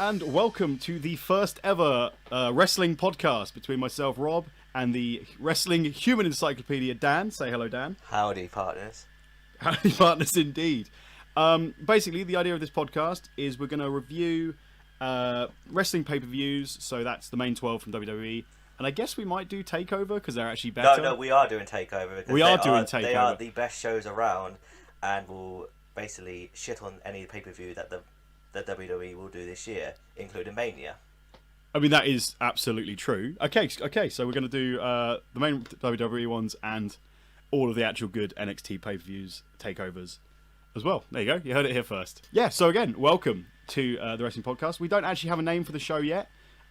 and welcome to the first ever wrestling podcast between myself, Rob, and the wrestling human encyclopedia, Dan. Say hello, Dan. Howdy, partners. Howdy, partners, indeed. Basically, the idea of this podcast is we're going to review wrestling pay-per-views, so that's the main 12 from WWE, and I guess we might do TakeOver because they're actually better. No, we are doing TakeOver. Because we are doing TakeOver. They are the best shows around, and will basically shit on any pay-per-view that the WWE will do this year, including Mania. I mean, that is absolutely true. Okay, so we're going to do the main WWE ones and all of the actual good NXT pay-per-views, takeovers as well. There you go. You heard it here first. Yeah, so again, welcome to the Wrestling Podcast. We don't actually have a name for the show yet.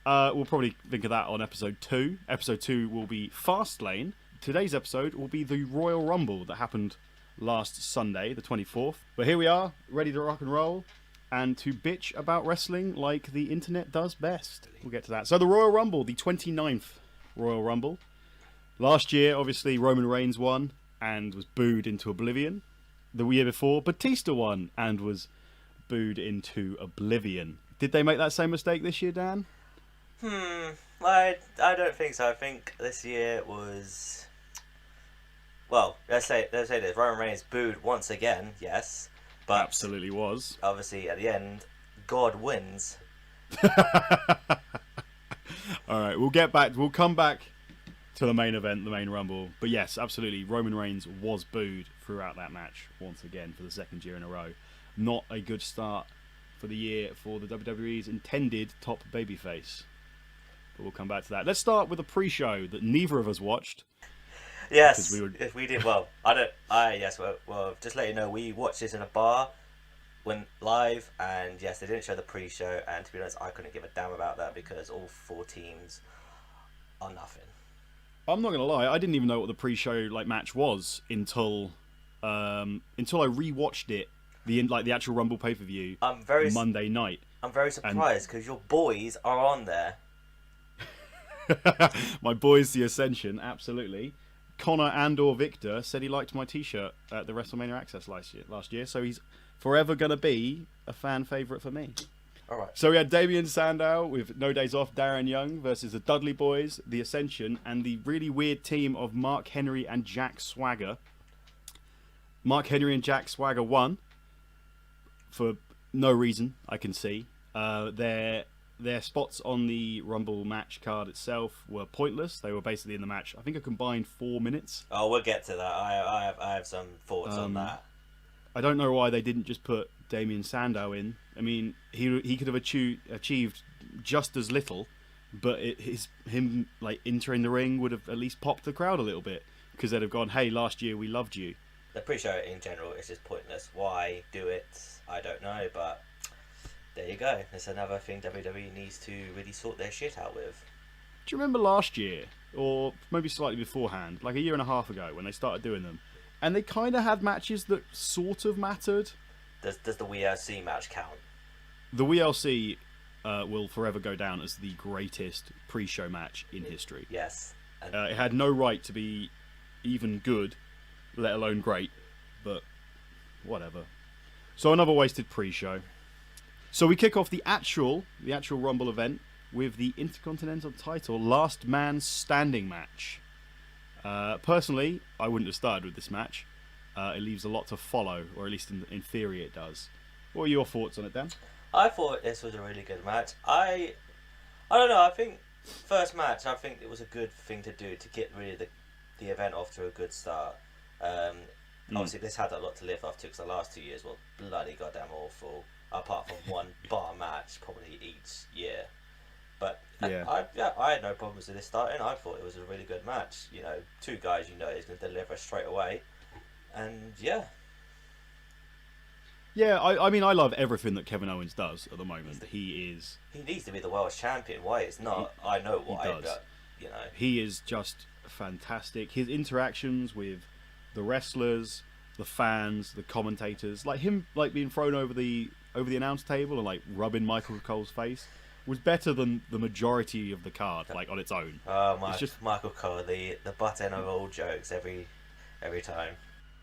We'll probably think of that on episode 2. Episode 2 will be Fastlane. Today's episode will be the Royal Rumble that happened last Sunday, the 24th. But here we are, ready to rock and roll and to bitch about wrestling like the internet does best. We'll get to that. So the Royal Rumble, the 29th Royal Rumble. Last year, obviously, Roman Reigns won and was booed into oblivion. The year before, Batista won and was booed into oblivion. Did they make that same mistake this year, Dan? I don't think so. I think this year was... Well, let's say this. Roman Reigns booed once again, yes. But absolutely was. Obviously, at the end, God wins. All right, we'll come back to the main event, the main Rumble. But yes, absolutely, Roman Reigns was booed throughout that match once again for the second year in a row. Not a good start for the year for the WWE's intended top babyface. But we'll come back to that. Let's start with a pre-show that neither of us watched. Yes, if we did, well, well, just let you know, we watched this in a bar, went live, and yes, they didn't show the pre-show, and to be honest, I couldn't give a damn about that because all four teams are nothing. I'm not gonna lie, I didn't even know what the pre-show match was until I rewatched it, the actual Rumble pay-per-view Monday night. I'm very surprised because your boys are on there. My boys, the Ascension, absolutely. Connor and/or Victor said he liked my T-shirt at the WrestleMania Access last year, so he's forever going to be a fan favourite for me. All right. So we had Damien Sandow with No Days Off, Darren Young versus the Dudley Boys, the Ascension, and the really weird team of Mark Henry and Jack Swagger. Mark Henry and Jack Swagger won for no reason I can see. Their spots on the Rumble match card itself were pointless. They were basically in the match, I think, a combined 4 minutes. Oh, we'll get to that. I have some thoughts on that. I don't know why they didn't just put Damien Sandow in. I mean, he could have achieved just as little, but him entering the ring would have at least popped the crowd a little bit because they'd have gone, "Hey, last year we loved you." The pre-show in general is just pointless. Why do it? I don't know, but. There you go. That's another thing WWE needs to really sort their shit out with. Do you remember last year, or maybe slightly beforehand, like a year and a half ago when they started doing them, and they kind of had matches that sort of mattered? Does the WLC match count? The WLC will forever go down as the greatest pre-show match in history. Yes. It had no right to be even good, let alone great, but whatever. So another wasted pre-show. So we kick off the actual Rumble event with the Intercontinental title Last Man Standing match. Personally, I wouldn't have started with this match. It leaves a lot to follow, or at least in theory it does. What are your thoughts on it, Dan? I thought this was a really good match. I don't know, I think first match, I think it was a good thing to do to get really the event off to a good start. Obviously this had a lot to live up to because the last 2 years were bloody goddamn awful. Apart from one bar match, probably each year. But yeah. I had no problems with this starting. I thought it was a really good match. You know, two guys you know is going to deliver straight away. And yeah. Yeah, I mean, I love everything that Kevin Owens does at the moment. He needs to be the world champion. Why it's not? I know why, but, you know. He is just fantastic. His interactions with the wrestlers, the fans, the commentators, like him being thrown over the announce table and rubbing Michael Cole's face was better than the majority of the card on its own. Oh, Michael Cole, the butt end of all jokes every time.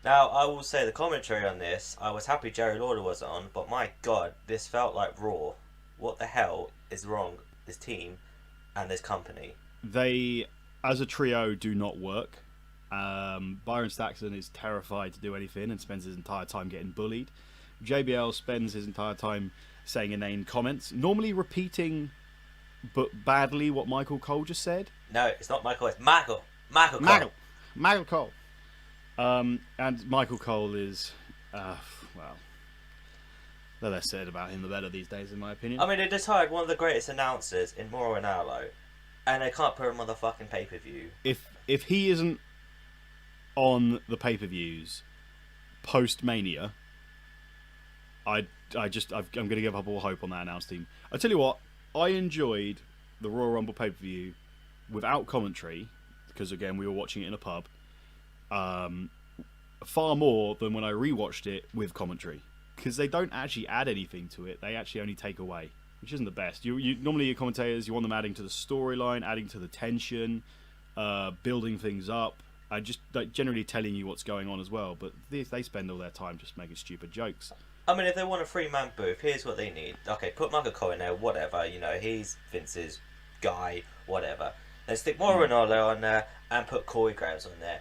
Now I will say the commentary on this, I was happy Jerry Lawler wasn't on, but my god, this felt like Raw. what the hell is wrong with this team and this company? They, as a trio, do not work. Byron Saxon is terrified to do anything and spends his entire time getting bullied. JBL spends his entire time saying inane comments, normally repeating but badly what Michael Cole just said. No, it's not Michael. It's Michael. Michael Cole. Michael Cole. And Michael Cole is, well, the less said about him, the better these days, in my opinion. I mean, they just hired one of the greatest announcers in Mauro Ranallo, and they can't put him on the fucking pay-per-view. If he isn't on the pay-per-views post-Mania, I'm going to give up all hope on that announce team. I tell you what, I enjoyed the Royal Rumble pay-per-view without commentary, because again, we were watching it in a pub, far more than when I rewatched it with commentary. Because they don't actually add anything to it, they actually only take away, which isn't the best. You normally, your commentators, you want them adding to the storyline, adding to the tension, building things up, and just like, generally telling you what's going on as well. But they spend all their time just making stupid jokes. I mean, if they want a three-man booth, here's what they need. Okay, put Michael Cole in there, whatever. You know, he's Vince's guy, whatever. Then stick Mauro Ranallo on there and put Corey Graves on there.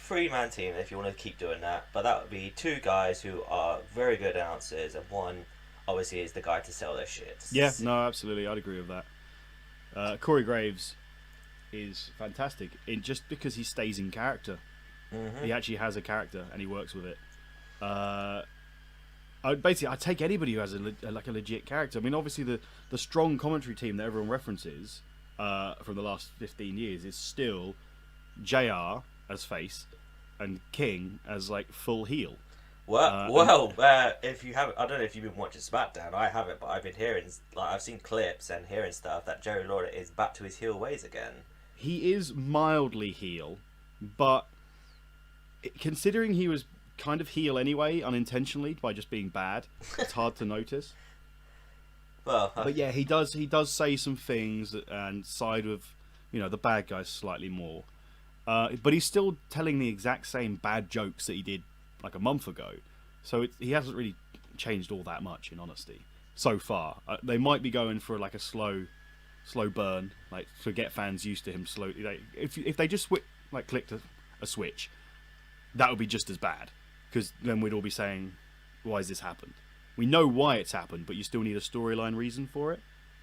Three-man team if you want to keep doing that. But that would be two guys who are very good announcers, and one obviously is the guy to sell their shit. Yeah, no, absolutely, I'd agree with that. Corey Graves is fantastic just because he stays in character. Mm-hmm. He actually has a character and he works with it. I take anybody who has a legit character. I mean, obviously the strong commentary team that everyone references from the last 15 years is still JR as face and King as like full heel. If you haven't, I don't know if you've been watching SmackDown. I haven't, but I've been hearing, like, I've seen clips and hearing stuff that Jerry Lawler is back to his heel ways again. He is mildly heel, but considering he was kind of heel anyway, unintentionally, by just being bad, it's hard to notice. Well, but yeah, he does say some things and side with, the bad guys slightly more. But he's still telling the exact same bad jokes that he did like a month ago. So he hasn't really changed all that much, in honesty, so far. They might be going for like a slow burn, like to get fans used to him slowly. Like, if they just clicked a switch, that would be just as bad. Because then we'd all be saying, why has this happened? We know why it's happened, but you still need a storyline reason for it.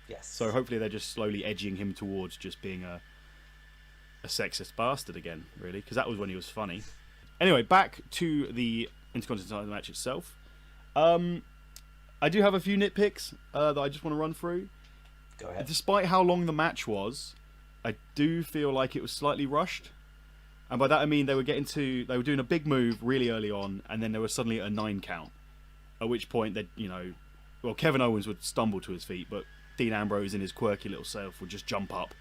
Yes. So hopefully they're just slowly edging him towards just being a sexist bastard again, really, because that was when he was funny. Anyway, back to the Intercontinental match itself. I do have a few nitpicks that I just want to run through. Go ahead. Despite how long the match was, I do feel like it was slightly rushed. And by that I mean they were doing a big move really early on, and then they were suddenly at a 9 count. At which point, Kevin Owens would stumble to his feet, but Dean Ambrose in his quirky little self would just jump up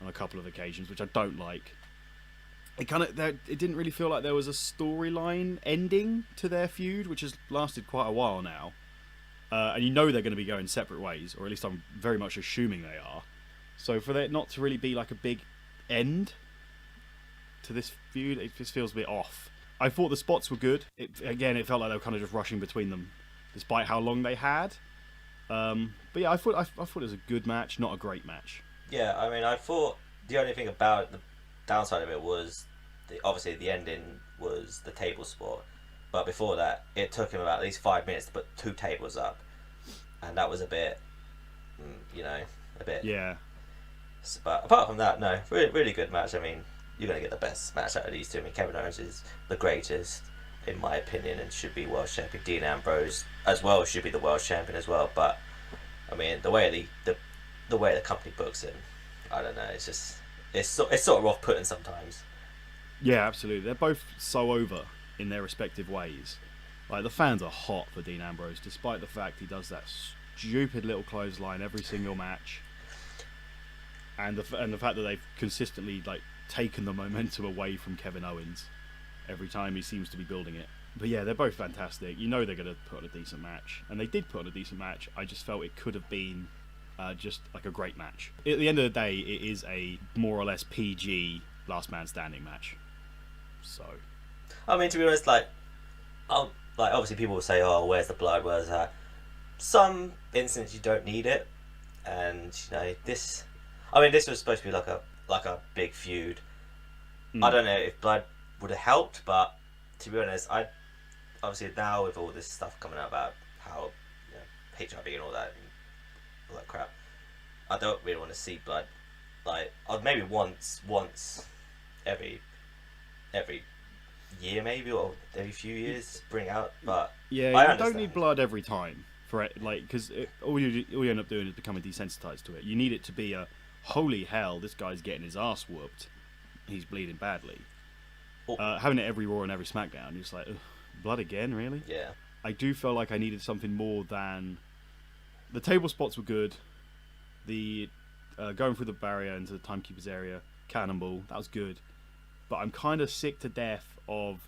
on a couple of occasions, which I don't like. It didn't really feel like there was a storyline ending to their feud, which has lasted quite a while now. And they're going to be going separate ways, or at least I'm very much assuming they are. So for that not to really be like a big end to this feud, it just feels a bit off. I thought the spots were good. It felt like they were kind of just rushing between them, despite how long they had. But yeah, I thought it was a good match, not a great match. Yeah, I mean, I thought the only thing about the downside of it was, obviously the ending was the table spot. But before that, it took him about at least 5 minutes to put 2 tables up. And that was a bit, a bit... Yeah. But apart from that, no, really, really good match. I mean, you're going to get the best match out of these two. I mean, Kevin Owens is the greatest, in my opinion, and should be world champion. Dean Ambrose, as well, should be the world champion as well. But, I mean, the way the way the company books him, I don't know, it's just... It's sort of off-putting sometimes. Yeah, absolutely. They're both so over in their respective ways. Like, the fans are hot for Dean Ambrose, despite the fact he does that stupid little clothesline every single match, and the fact that they've consistently taken the momentum away from Kevin Owens every time he seems to be building it. But yeah, they're both fantastic. They're going to put on a decent match, and they did put on a decent match. I just felt it could have been just like a great match. At the end of the day, it is a more or less PG last man standing match. So, I mean, to be honest, obviously people will say, "Oh, where's the blood? Where's that?" some instances you don't need it, and this. I mean, this was supposed to be like a big feud. I don't know if blood would have helped, but to be honest, I obviously now with all this stuff coming out about how HIV and all that crap, I don't really want to see blood. Like, maybe once every year, maybe, or every few years, bring out. But yeah, you don't need blood every time for it, like, because all you end up doing is becoming desensitized to it. You need it to be a holy hell, this guy's getting his ass whooped, he's bleeding badly. Having it every Raw and every SmackDown, you're just like, ugh, blood again, really? Yeah. I do feel like I needed something more than the table spots were good. The going through the barrier into the timekeeper's area, cannonball, that was good. But I'm kind of sick to death of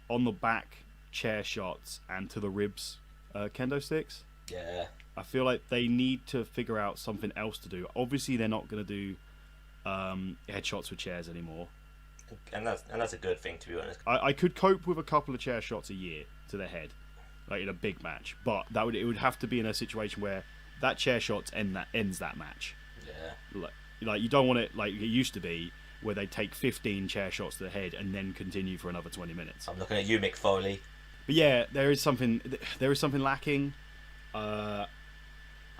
on the back chair shots and to the ribs kendo sticks. Yeah. I feel like they need to figure out something else to do. Obviously, they're not going to do headshots with chairs anymore. And that's a good thing, to be honest. I could cope with a couple of chair shots a year to the head, like in a big match. But it would have to be in a situation where that chair shot ends that match. Yeah. Like you don't want it like it used to be, where they take 15 chair shots to the head and then continue for another 20 minutes. I'm looking at you, Mick Foley. But yeah, there is something lacking. I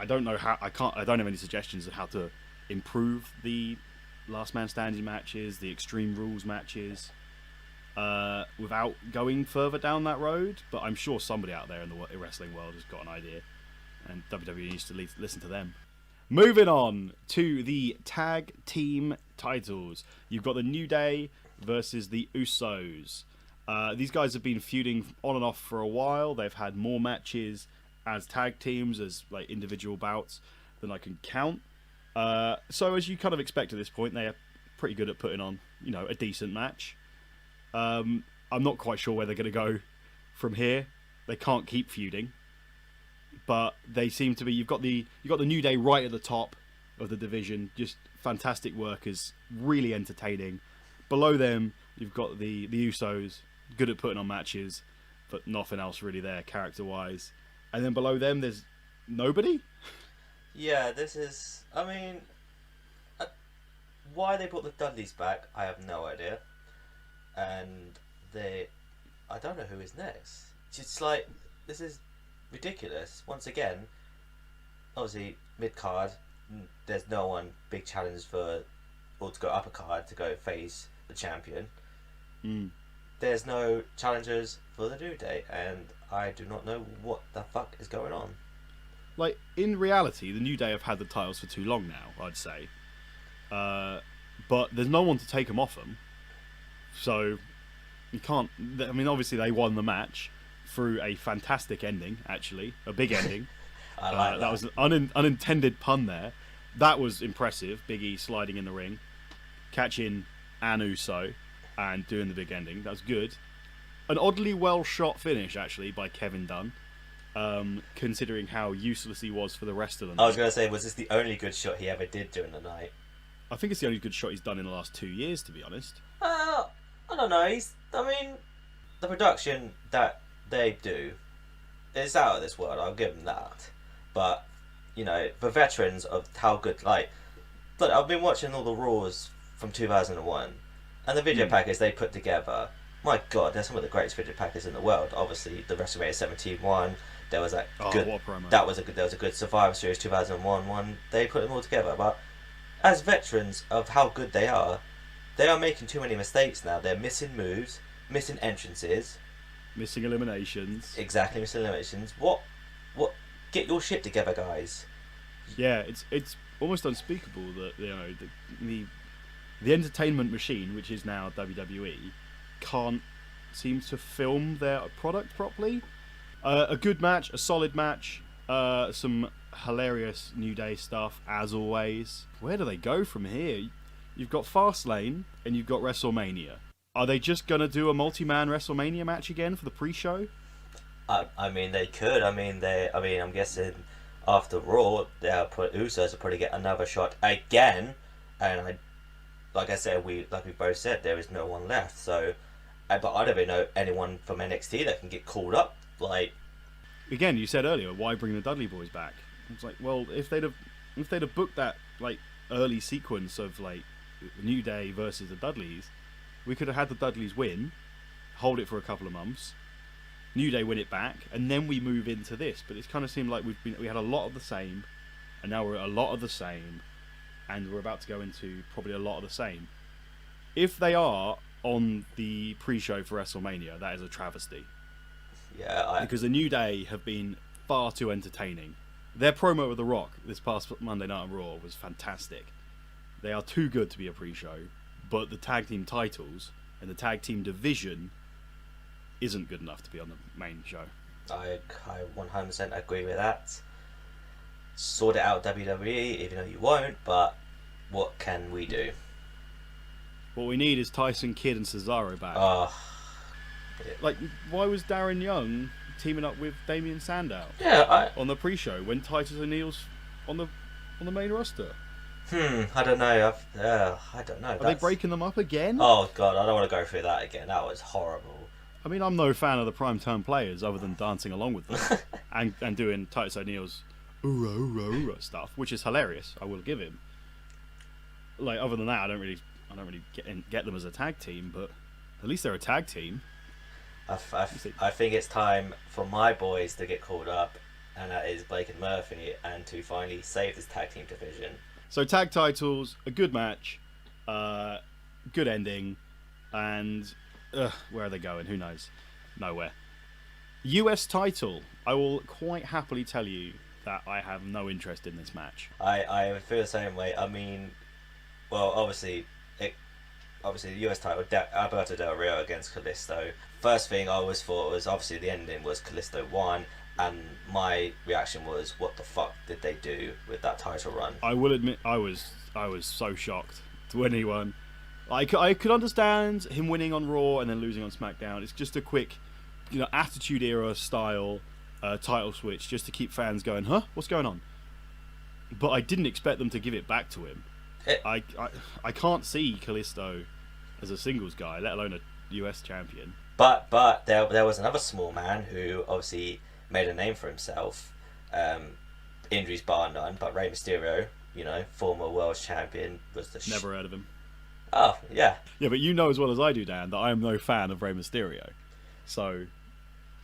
don't know how. I don't have any suggestions of how to improve the last man standing matches, the Extreme Rules matches, without going further down that road. But I'm sure somebody out there in the wrestling world has got an idea, and WWE needs to listen to them. Moving on to the tag team titles. You've got the New Day versus the Usos. These guys have been feuding on and off for a while. They've had more matches as tag teams, as like individual bouts, than I can count. So as you kind of expect at this point, they are pretty good at putting on, a decent match. I'm not quite sure where they're going to go from here. They can't keep feuding. But they seem to be. You've got the New Day right at the top of the division, just fantastic workers, really entertaining. Below them, you've got the Usos, good at putting on matches, but nothing else really there character-wise. And then below them, there's nobody. Yeah, this is. I mean, why they brought the Dudleys back, I have no idea. And I don't know who is next. It's like, this is ridiculous. Once again, obviously mid card, there's no one big challenge to go upper card to go face the champion. There's no challengers for the New Day, and I do not know what the fuck is going on. Like, in reality, the New Day have had the titles for too long now, I'd say. But there's no one to take them off them, so you can't. I mean, obviously they won the match through a fantastic ending, actually. A big ending. I like that. That was an unintended pun there. That was impressive. Big E sliding in the ring, catching an Uso, and doing the big ending. That was good. An oddly well-shot finish, actually, by Kevin Dunn, considering how useless he was for the rest of the night. I was going to say, was this the only good shot he ever did during the night? I think it's the only good shot he's done in the last 2 years, to be honest. I don't know. The production that they do, it's out of this world. I'll give them that. But for veterans of how good, look, I've been watching all the Raws from 2001, and the video package they put together. My God, they're some of the greatest video packages in the world. Obviously, the WrestleMania 17 one. There was that good. What a promo. There was a good Survivor Series 2001 one. They put them all together, but as veterans of how good they are making too many mistakes now. They're missing moves, missing entrances. Missing eliminations. Exactly, missing eliminations. What? Get your shit together, guys. Yeah, it's almost unspeakable that the entertainment machine, which is now WWE, can't seem to film their product properly. A good match, a solid match, some hilarious New Day stuff as always. Where do they go from here? You've got Fastlane and you've got WrestleMania. Are they just going to do a multi-man WrestleMania match again for the pre-show? I mean, they could. I'm guessing after Raw, Usos will probably get another shot again. And like I said, we both said, there is no one left. So, but I don't even know anyone from NXT that can get called up. again, you said earlier, why bring the Dudley Boys back? It's like, well, if they'd have booked that like early sequence of like New Day versus the Dudleys, we could have had the Dudleys win, hold it for a couple of months, New Day win it back, and then we move into this. But it's kind of seemed like we had a lot of the same, and now we're at a lot of the same, and we're about to go into probably a lot of the same. If they are on the pre-show for WrestleMania, that is a travesty. Yeah, because the New Day have been far too entertaining. Their promo with The Rock this past Monday Night on Raw was fantastic. They are too good to be a pre-show, but the tag team titles and the tag team division isn't good enough to be on the main show. I 100% agree with that. Sort it out, WWE, even though you won't, but what can we do? What we need is Tyson Kidd and Cesaro back. Like, why was Darren Young teaming up with Damian Sandow on the pre-show when Titus O'Neil's on the main roster? I don't know. I don't know. Are they breaking them up again? Oh god, I don't want to go through that again. That was horrible. I mean, I'm no fan of the prime time players other than dancing along with them and doing Titus O'Neil's oorah, oorah, oorah stuff, which is hilarious. I will give him. Like, other than that, I don't really get them as a tag team, but at least they're a tag team. I think it's time for my boys to get called up, and that is Blake and Murphy, and to finally save this tag team division. So tag titles, a good match, good ending, and where are they going? Who knows? Nowhere. US title. I will quite happily tell you that I have no interest in this match. I feel the same way. I mean, well, obviously the US title, Alberto Del Rio against Kalisto. First thing I always thought was, obviously the ending was Kalisto won, and my reaction was, what the fuck did they do with that title run? I will admit, I was so shocked when he won. I could understand him winning on Raw and then losing on SmackDown. It's just a quick, Attitude Era style title switch just to keep fans going, huh? What's going on? But I didn't expect them to give it back to him. I can't see Kalisto as a singles guy, let alone a US champion. But there was another small man who obviously made a name for himself. Injuries bar none, but Rey Mysterio, former world champion, was the never heard of him. Oh yeah. Yeah, but you know as well as I do, Dan, that I am no fan of Rey Mysterio. So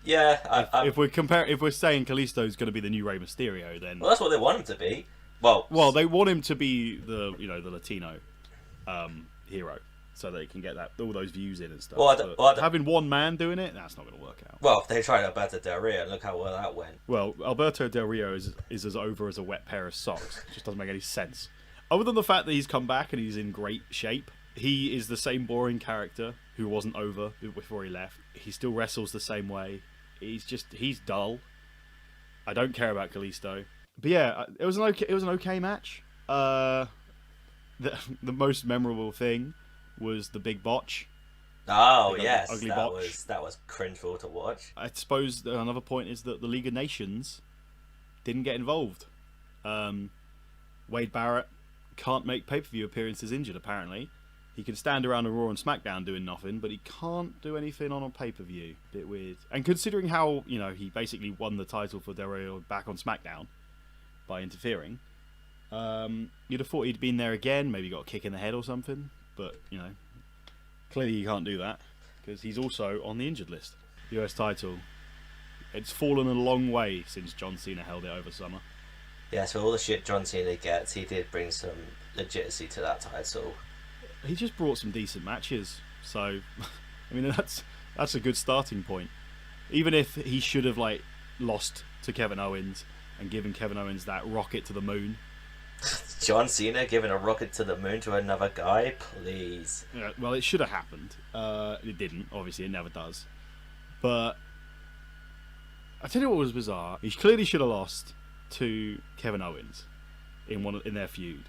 yeah, if we're saying Kalisto's going to be the new Rey Mysterio, then well, that's what they want him to be. Well, they want him to be the the Latino hero, so they can get all those views in and stuff. Having one man doing it, that's not going to work out. Well, they tried Alberto Del Rio, and look how well that went. Well, Alberto Del Rio is as over as a wet pair of socks. It just doesn't make any sense. Other than the fact that he's come back and he's in great shape, he is the same boring character who wasn't over before he left. He still wrestles the same way. He's dull. I don't care about Kalisto. But yeah, it was an okay match. The most memorable thing was the big botch. Oh yes, ugly botch. That was cringeful to watch. I suppose another point is that the League of Nations didn't get involved. Wade Barrett can't make pay-per-view appearances injured. Apparently, he can stand around a Raw and SmackDown doing nothing, but he can't do anything on a pay-per-view. Bit weird. And considering how he basically won the title for Del Rio back on SmackDown by interfering, you'd have thought he'd been there again, maybe got a kick in the head or something, but clearly he can't do that because he's also on the injured list. US title, it's fallen a long way since John Cena held it over summer. Yeah, so all the shit John Cena gets, he did bring some legitimacy to that title. He just brought some decent matches, so I mean that's a good starting point. Even if he should have lost to Kevin Owens and given Kevin Owens that rocket to the moon. John Cena giving a rocket to the moon to another guy, please. Yeah, well, it should have happened. It didn't. Obviously, it never does. But I tell you what was bizarre. He clearly should have lost to Kevin Owens in their feud,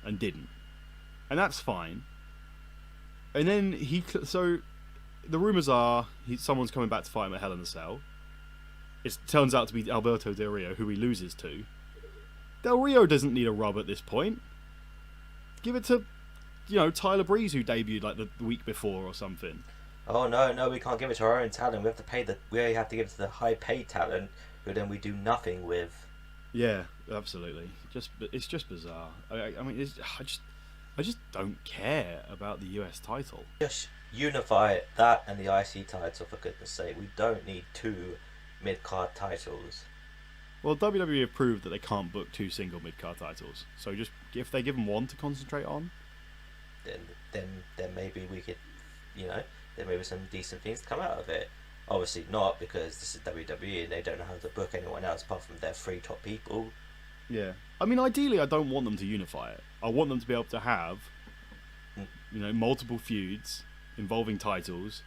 and didn't. And that's fine. And then so the rumors are someone's coming back to fight him at Hell in a Cell. It turns out to be Alberto Del Rio, who he loses to. Del Rio doesn't need a rub at this point. Give it to, Tyler Breeze, who debuted the week before or something. Oh no, we can't give it to our own talent. We have to give it to the high-paid talent who then we do nothing with. Yeah, absolutely. It's just bizarre. I mean, I just don't care about the US title. Just unify that and the IC title, for goodness sake. We don't need two mid-card titles. Well, WWE have proved that they can't book two single mid-card titles. So just if they give them one to concentrate on, then maybe we could, there may be some decent things to come out of it. Obviously not, because this is WWE and they don't know how to book anyone else apart from their three top people. yeah. I mean, ideally, I don't want them to unify it. I want them to be able to have, multiple feuds involving titles.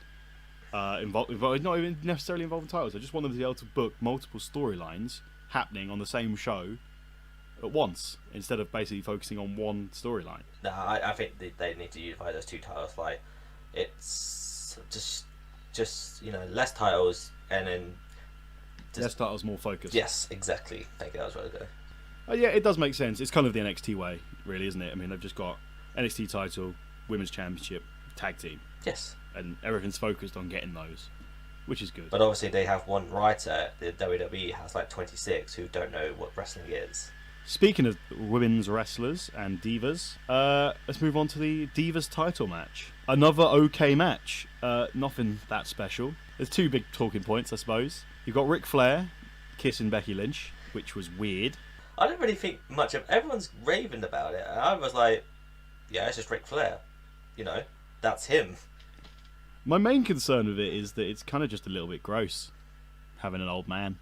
Not even necessarily involving titles. I just want them to be able to book multiple storylines happening on the same show at once, instead of basically focusing on one storyline. No, I think they need to unify those two titles. Like, it's just less titles and then Less titles, more focus. Yes, exactly. Thank you. That was where to go. Yeah, it does make sense. It's kind of the NXT way, really, isn't it? I mean, they've just got NXT title, Women's Championship, Tag Team. Yes. And everything's focused on getting those, which is good. But obviously they have one writer. The WWE has like 26 who don't know what wrestling is. Speaking of women's wrestlers and divas, let's move on to the Divas title match. Another okay match. Nothing that special. There's two big talking points, I suppose. You've got Ric Flair kissing Becky Lynch, which was weird. I don't really think much of... Everyone's raving about it. And I was like, yeah, it's just Ric Flair. That's him. My main concern with it is that it's kind of just a little bit gross, having an old man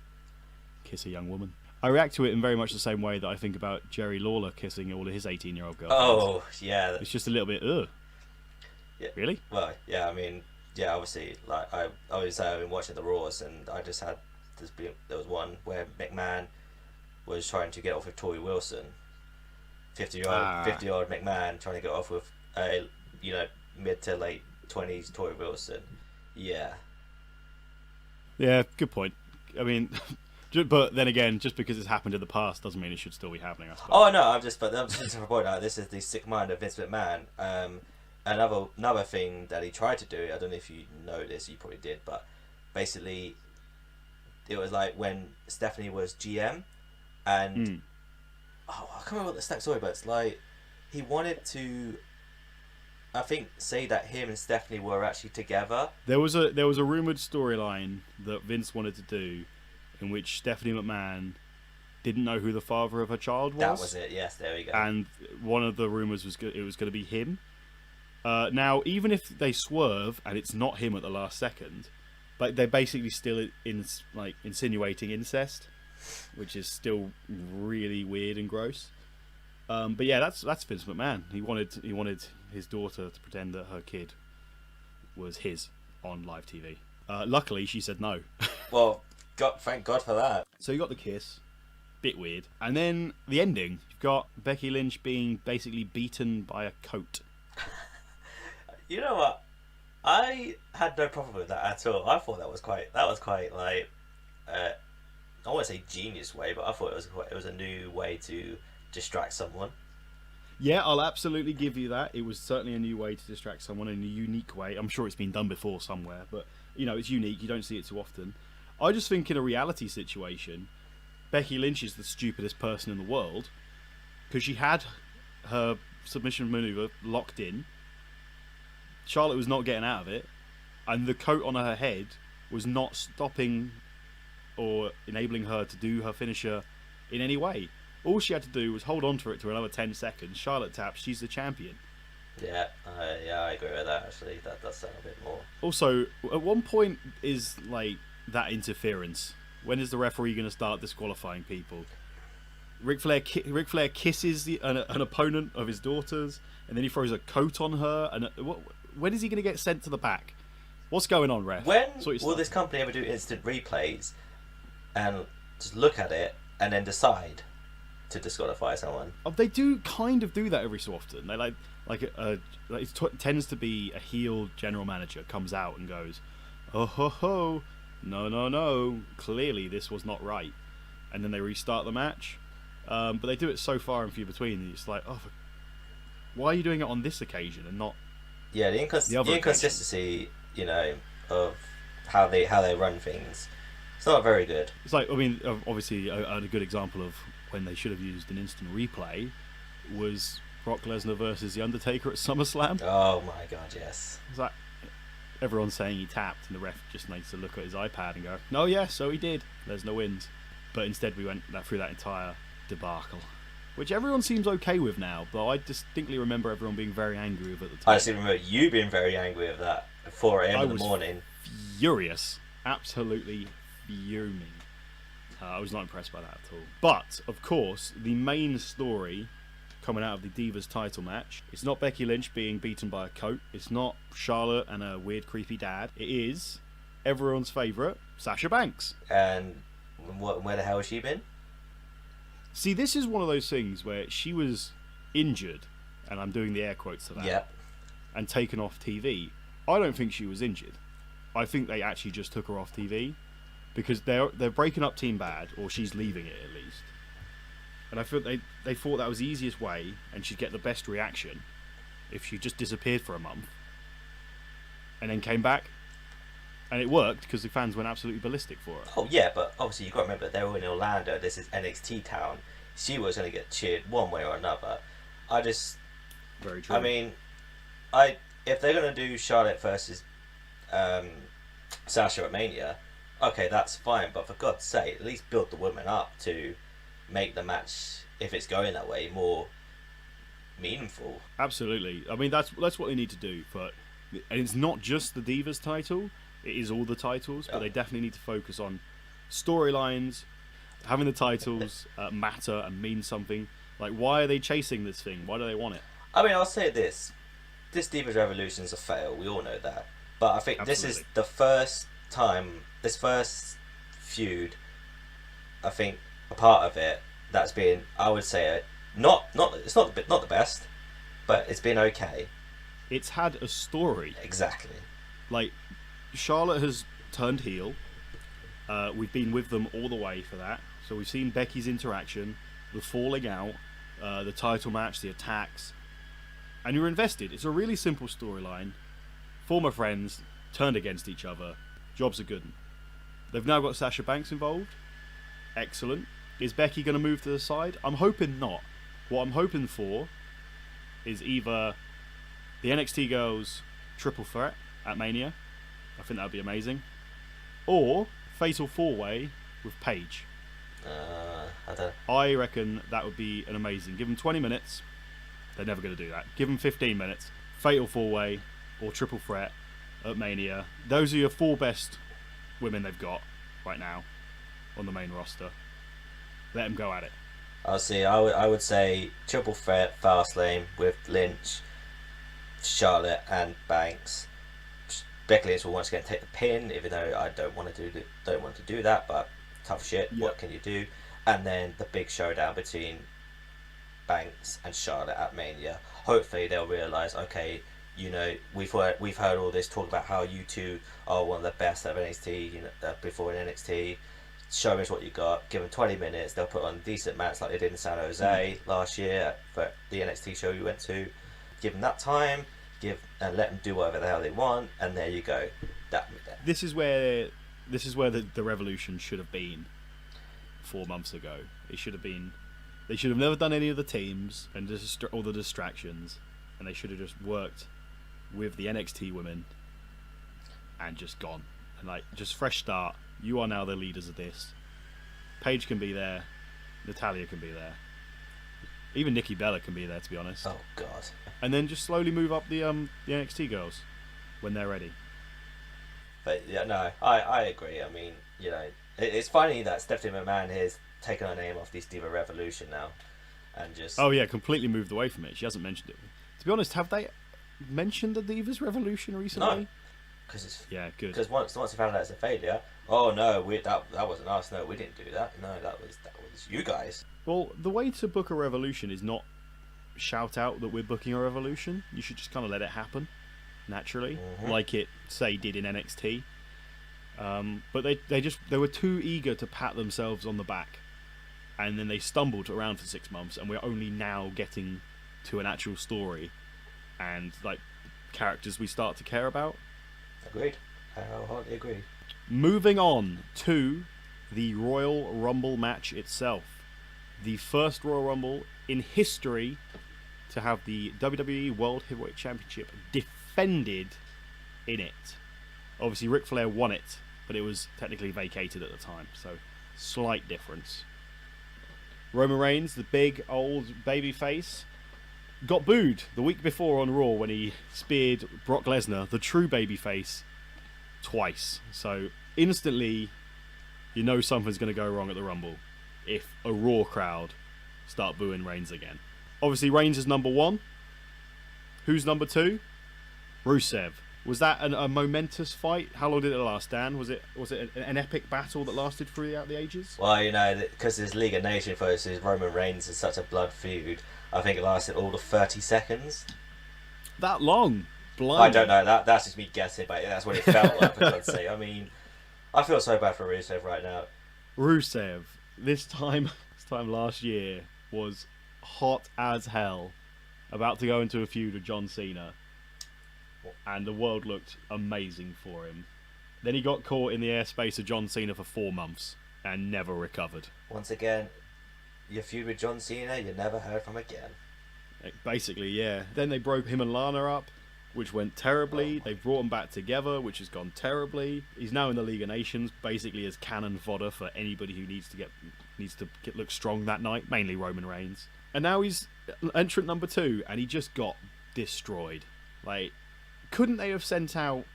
kiss a young woman. I react to it in very much the same way that I think about Jerry Lawler kissing all of his 18-year-old girlfriends. Oh, yeah. It's just a little bit, ugh. Yeah. Really? Well, yeah, I mean, yeah, obviously, like, I've been watching the Raws, and I just had there was one where McMahon was trying to get off with Tori Wilson. 50-year-old McMahon trying to get off with a, mid to late 20s Tori Wilson. Yeah. Yeah, good point. I mean... But then again, just because it's happened in the past doesn't mean it should still be happening, I suppose. Oh no, I'm just to point out this is the sick mind of Vince McMahon. Another thing that he tried to do, I don't know if you know this, you probably did, but basically it was like when Stephanie was GM, and I can't remember what the story, but it's like he wanted to, I think, say that him and Stephanie were actually together. There was a rumored storyline that Vince wanted to do, in which Stephanie McMahon didn't know who the father of her child was. That was it, yes, there we go. And one of the rumours was it was going to be him. Now, even if they swerve and it's not him at the last second, but they're basically still insinuating incest, which is still really weird and gross. But yeah, that's Vince McMahon. He wanted his daughter to pretend that her kid was his on live TV. Luckily, she said no. Well, thank God for that. So you got the kiss, bit weird, and then the ending. You've got Becky Lynch being basically beaten by a coat. You know what? I had no problem with that at all. I thought that was quite like, I won't say genius way, but I thought it was a new way to distract someone. Yeah, I'll absolutely give you that. It was certainly a new way to distract someone in a unique way. I'm sure it's been done before somewhere, but it's unique. You don't see it too often. I just think in a reality situation, Becky Lynch is the stupidest person in the world because she had her submission maneuver locked in. Charlotte was not getting out of it, and the coat on her head was not stopping or enabling her to do her finisher in any way. All she had to do was hold on to it for another 10 seconds. Charlotte taps, she's the champion. Yeah, I agree with that, actually. That does sound a bit more. Also, at one point is like that interference. When is the referee going to start disqualifying people? Ric Flair kisses an opponent of his daughter's, and then he throws a coat on her. And when is he going to get sent to the back? What's going on, ref? When will this company ever do instant replays and just look at it and then decide to disqualify someone? They do kind of do that every so often. They it tends to be a heel general manager comes out and goes, "Oh ho ho, no, clearly this was not right," and then they restart the match. But they do it so far and few between. It's like, why are you doing it on this occasion and not? Yeah, the inconsistency, of how they run things It's not very good. It's like, I mean, obviously, a good example of when they should have used an instant replay was Brock Lesnar versus The Undertaker at SummerSlam. Oh my god, yes. It's like everyone's saying he tapped, and the ref just needs to look at his iPad and go, "No, yeah, so he did." Lesnar wins, but instead we went through that entire debacle, which everyone seems okay with now. But I distinctly remember everyone being very angry with at the time. I just remember you being very angry with that at 4 a.m. in the morning. Furious, absolutely fuming. I was not impressed by that at all. But of course, the main story coming out of the Divas title match, it's not Becky Lynch being beaten by a coat. It's not Charlotte and a weird, creepy dad. It is everyone's favourite, Sasha Banks. And where the hell has she been? See, this is one of those things where she was injured, and I'm doing the air quotes to that, Yep. and taken off TV. I don't think she was injured. I think they actually just took her off TV because they're breaking up Team Bad, or she's leaving it at least. And I feel they thought that was the easiest way, and she'd get the best reaction if she just disappeared for a month and then came back. And it worked because the fans went absolutely ballistic for her. Oh yeah, but obviously you've got to remember they were in Orlando. This is NXT town. She was going to get cheered one way or another. Very true. I mean, if they're going to do Charlotte versus Sasha at Mania, okay, that's fine. But for God's sake, at least build the woman up to make the match, if it's going that way, more meaningful. Absolutely. I mean, that's what they need to do. And it's not just the Divas title. It is all the titles, but they definitely need to focus on storylines, having the titles matter and mean something. Like, why are they chasing this thing? Why do they want it? I mean, I'll say this Divas Revolution is a fail. We all know that. But I think This is the first time, this first feud, I think a part of it that's been, I would say, it's not the best, but it's been okay. It's had a story. Exactly. Like, Charlotte has turned heel. We've been with them all the way for that. So we've seen Becky's interaction, the falling out, the title match, the attacks, and you're invested. It's a really simple storyline. Former friends turned against each other. Jobs are good. They've now got Sasha Banks involved. Excellent. Is Becky going to move to the side? I'm hoping not. What I'm hoping for is either the NXT girls triple threat at Mania. I think that would be amazing. Or Fatal 4-Way with Paige. I reckon that would be an amazing. Give them 20 minutes. They're never going to do that. Give them 15 minutes. Fatal 4-Way or triple threat at Mania. Those are your 4 best women they've got right now on the main roster. Let them go at it. I would say triple threat Fastlane with Lynch, Charlotte and Banks. Becky Lynch will once again take the pin, even though I don't want to do that, but tough shit. Yep. What can you do? And then the big showdown between Banks and Charlotte at Mania. Hopefully they'll realise, okay, we've heard all this talk about how you two are one of the best at NXT, before in NXT. Show us what you got. Give them 20 minutes. They'll put on a decent match like they did in San Jose last year for the NXT show you went to. Give them that time. And let them do whatever the hell they want, and there you go. This is where the revolution should have been 4 months ago. It should have been. They should have never done any of the teams and all the distractions, and they should have just worked with the NXT women and just gone and just fresh start. You are now the leaders of this. Paige can be there. Natalya can be there. Even Nikki Bella can be there, to be honest. Oh God! And then just slowly move up the NXT girls when they're ready. But yeah, no, I agree. I mean, it's funny that Stephanie McMahon has taken her name off this Diva Revolution now, and just completely moved away from it. She hasn't mentioned it. To be honest, have they mentioned the Divas Revolution recently? No, because good. Because once they found out it's a failure, oh no, that wasn't us. No, we didn't do that. No, that was you guys. Well, the way to book a revolution is not shout out that we're booking a revolution. You should just kind of let it happen naturally, like it did in NXT. But they were too eager to pat themselves on the back, and then they stumbled around for 6 months, and we're only now getting to an actual story and characters we start to care about. Agreed. I wholeheartedly agree. Moving on to the Royal Rumble match itself. The first Royal Rumble in history to have the WWE World Heavyweight Championship defended in it. Obviously, Ric Flair won it, but it was technically vacated at the time, so slight difference. Roman Reigns, the big old babyface, got booed the week before on Raw when he speared Brock Lesnar, the true babyface, twice. So instantly, you know something's going to go wrong at the Rumble if a Raw crowd start booing Reigns again. Obviously, Reigns is number one. Who's number two? Rusev. Was that a momentous fight? How long did it last, Dan? Was it an epic battle that lasted throughout the ages? Well, you know, because this League of Nations versus Roman Reigns is such a blood feud, I think it lasted all of 30 seconds. That long? Blimey. I don't know. That's just me guessing, but that's what it felt like, for God's sake. I mean, I feel so bad for Rusev right now. Rusev, this time last year, was hot as hell, about to go into a feud with John Cena, and the world looked amazing for him. Then he got caught in the airspace of John Cena for 4 months and never recovered. Once again, your feud with John Cena, you never heard from again. Basically, yeah. Then they broke him and Lana up, which went terribly. They brought them back together, which has gone terribly. He's now in the League of Nations, basically as cannon fodder for anybody who needs to look strong that night, mainly Roman Reigns. And now he's entrant number 2, and he just got destroyed. Like, couldn't they have sent out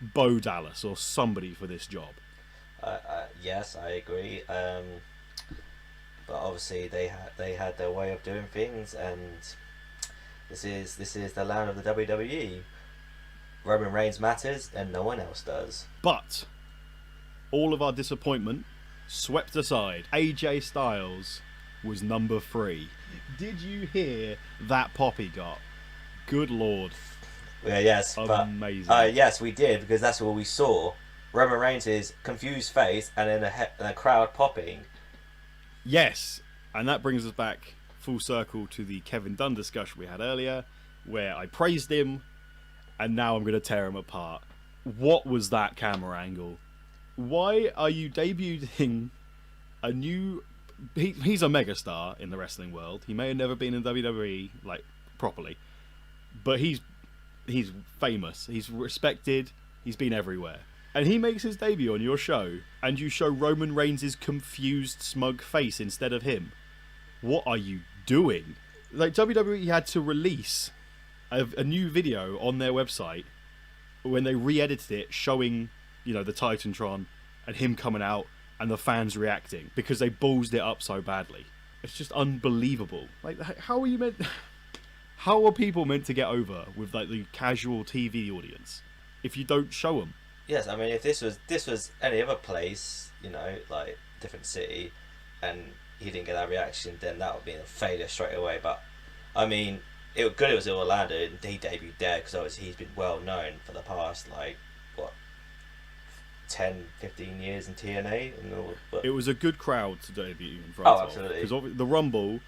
Bo Dallas or somebody for this job? Yes, I agree. But obviously they had their way of doing things, and this is the land of the WWE. Roman Reigns matters, and no one else does. But all of our disappointment swept aside. AJ Styles was number 3. Did you hear that pop he got? Good Lord. Yeah, yes, amazing. But yes, we did, because that's what we saw. Roman Reigns' confused face and then a crowd popping. Yes, and that brings us back full circle to the Kevin Dunn discussion we had earlier, where I praised him, and now I'm going to tear him apart. What was that camera angle? Why are you debuting a new... He's a megastar in the wrestling world. He may have never been in WWE, like, properly, but he's famous. He's respected. He's been everywhere. And he makes his debut on your show, and you show Roman Reigns' confused, smug face instead of him. What are you doing? Like, WWE had to release a new video on their website when they re-edited it, showing, you know, the Titantron and him coming out and the fans reacting, because they ballsed it up so badly. It's just unbelievable. Like, how are you meant... How are people meant to get over with, like, the casual TV audience if you don't show them? Yes, I mean, if this was any other place, you know, like different city, and he didn't get that reaction, then that would be a failure straight away. But I mean, it was in Orlando, and he debuted there because obviously he's been well known for the past, like, what, 10, 15 years in TNA. And all, but... It was a good crowd to debut in front of. Oh, absolutely. Because the Rumble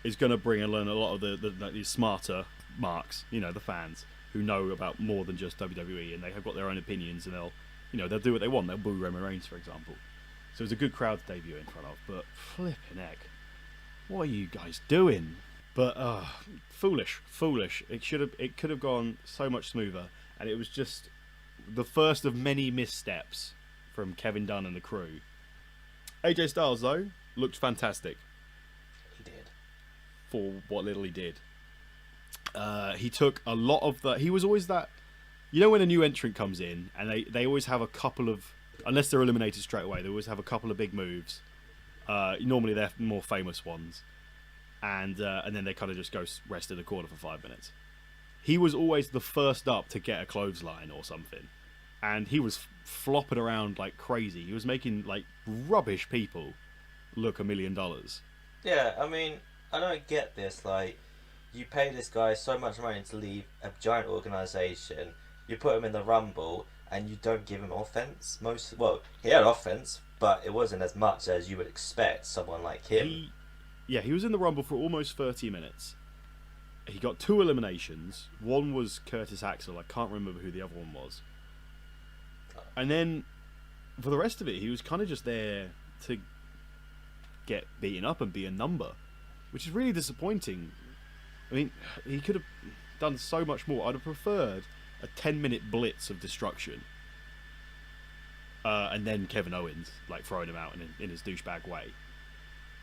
is going to bring in a lot of the smarter marks, you know, the fans who know about more than just WWE, and they have got their own opinions, and they'll do what they want. They'll boo Roman Reigns, for example. So it was a good crowd to debut in front of. But flipping heck, what are you guys doing? But foolish. It could have gone so much smoother, and it was just the first of many missteps from Kevin Dunn and the crew. AJ Styles, though, looked fantastic. He did. For what little he did. He took a lot of the... He was always that... You know when a new entrant comes in, and they always have a couple of... Unless they're eliminated straight away, they always have a couple of big moves. Normally they're more famous ones. And then they kind of just go rest in the corner for 5 minutes. He was always the first up to get a clothesline or something. And he was flopping around like crazy. He was making, like, rubbish people look $1 million. Yeah, I mean, I don't get this, like... You pay this guy so much money to leave a giant organisation, you put him in the Rumble, and you don't give him offense. He had offense, but it wasn't as much as you would expect someone like him. He was in the Rumble for almost 30 minutes. He got 2 eliminations. One was Curtis Axel. I can't remember who the other one was. And then for the rest of it, he was kind of just there to get beaten up and be a number, which is really disappointing. I mean, he could have done so much more. I'd have preferred a 10-minute blitz of destruction, and then Kevin Owens like throwing him out in his douchebag way,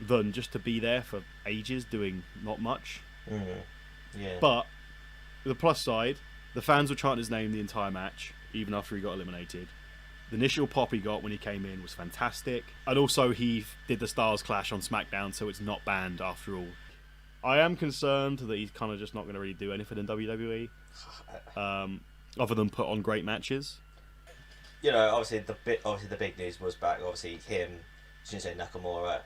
than just to be there for ages doing not much. Yeah. But the plus side, the fans were chanting his name the entire match, even after he got eliminated. The initial pop he got when he came in was fantastic. And also he did the Stars Clash on SmackDown, so it's not banned after all. I am concerned that he's kind of just not going to really do anything in WWE, other than put on great matches. You know, obviously the big news was back. Obviously him, Shinsuke Nakamura,